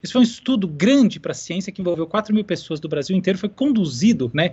Esse foi um estudo grande para a ciência que envolveu 4.000 pessoas do Brasil inteiro, foi conduzido, né,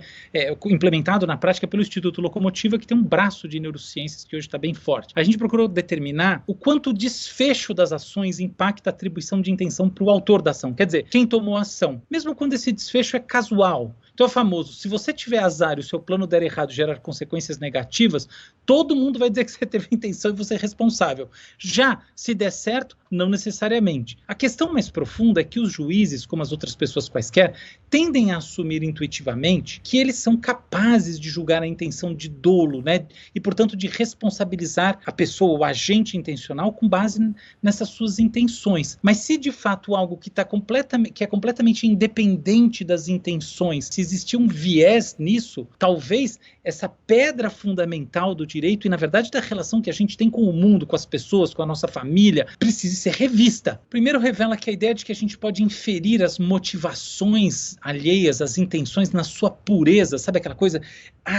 implementado na prática pelo Instituto Locomotiva, que tem um braço de neurociências que hoje está bem forte. A gente procurou determinar o quanto o desfecho das ações impacta a atribuição de intenção para o autor da ação, quer dizer, quem tomou a ação, mesmo quando esse desfecho é casual. Então é famoso, se você tiver azar e o seu plano der errado e gerar consequências negativas, todo mundo vai dizer que você teve intenção e você é responsável. Já se der certo, não necessariamente. A questão mais profunda é que os juízes, como as outras pessoas quaisquer, tendem a assumir intuitivamente que eles são capazes de julgar a intenção de dolo, né? E, portanto, de responsabilizar a pessoa, o agente intencional, com base nessas suas intenções. Mas se de fato algo que é completamente independente das intenções, se existir um viés nisso, talvez essa pedra fundamental do direito e, na verdade, da relação que a gente tem com o mundo, com as pessoas, com a nossa família, precise ser revista. Primeiro, revela que a ideia de que a gente pode inferir as motivações alheias, as intenções na sua pureza, sabe aquela coisa?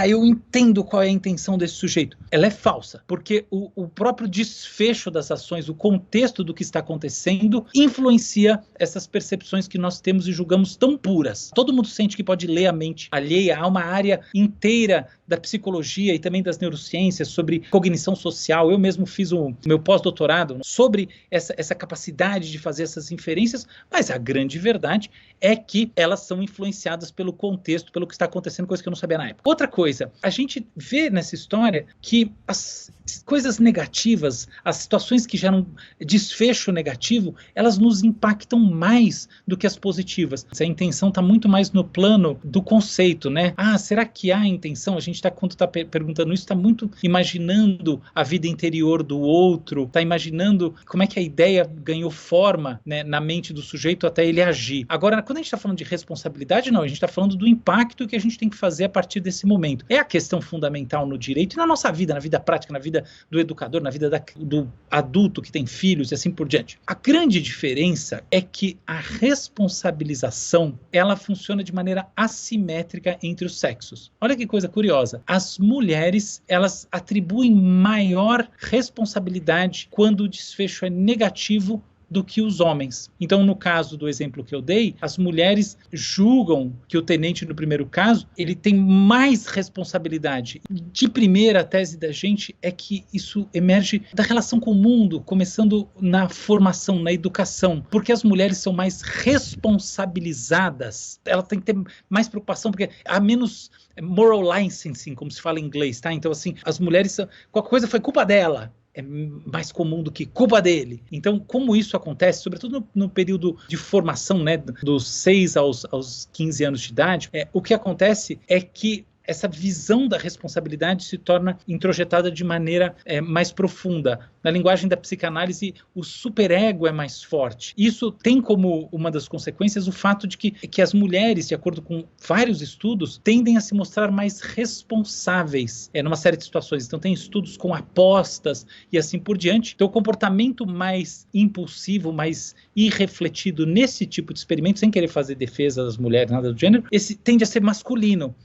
Eu entendo qual é a intenção desse sujeito. Ela é falsa, porque o próprio desfecho das ações, o contexto do que está acontecendo, influencia essas percepções que nós temos e julgamos tão puras. Todo mundo sente que pode ler a mente alheia. Há uma área inteira da psicologia e também das neurociências sobre cognição social. Eu mesmo fiz o meu pós-doutorado sobre essa capacidade de fazer essas inferências, mas a grande verdade é que elas são influenciadas pelo contexto, pelo que está acontecendo, coisa que eu não sabia na época. Outra coisa, a gente vê nessa história que as coisas negativas, as situações que geram desfecho negativo, elas nos impactam mais do que as positivas. A intenção está muito mais no plano do conceito, né? Será que há intenção? A gente quando está perguntando isso, está muito imaginando a vida interior do outro, está imaginando como é que a ideia ganhou forma, né, na mente do sujeito até ele agir. Agora, quando a gente está falando de responsabilidade, não, a gente está falando do impacto que a gente tem que fazer a partir desse momento. É a questão fundamental no direito e na nossa vida, na vida prática, na vida do educador, na vida do adulto que tem filhos e assim por diante. A grande diferença é que a responsabilização, ela funciona de maneira assimétrica entre os sexos. Olha que coisa curiosa. As mulheres, elas atribuem maior responsabilidade quando o desfecho é negativo do que os homens. Então, no caso do exemplo que eu dei, as mulheres julgam que o tenente, no primeiro caso, ele tem mais responsabilidade. De primeira, a tese da gente é que isso emerge da relação com o mundo, começando na formação, na educação, porque as mulheres são mais responsabilizadas. Ela tem que ter mais preocupação, porque há menos moral licensing, como se fala em inglês, tá? Então, assim, as mulheres, qualquer coisa foi culpa dela. É mais comum do que culpa dele. Então, como isso acontece, sobretudo no período de formação, né, dos 6 aos 15 anos de idade, o que acontece é que essa visão da responsabilidade se torna introjetada de maneira mais profunda. Na linguagem da psicanálise, o superego é mais forte. Isso tem como uma das consequências o fato de que as mulheres, de acordo com vários estudos, tendem a se mostrar mais responsáveis numa série de situações. Então, tem estudos com apostas e assim por diante. Então, o comportamento mais impulsivo, mais irrefletido nesse tipo de experimento, sem querer fazer defesa das mulheres, nada do gênero, esse tende a ser masculino.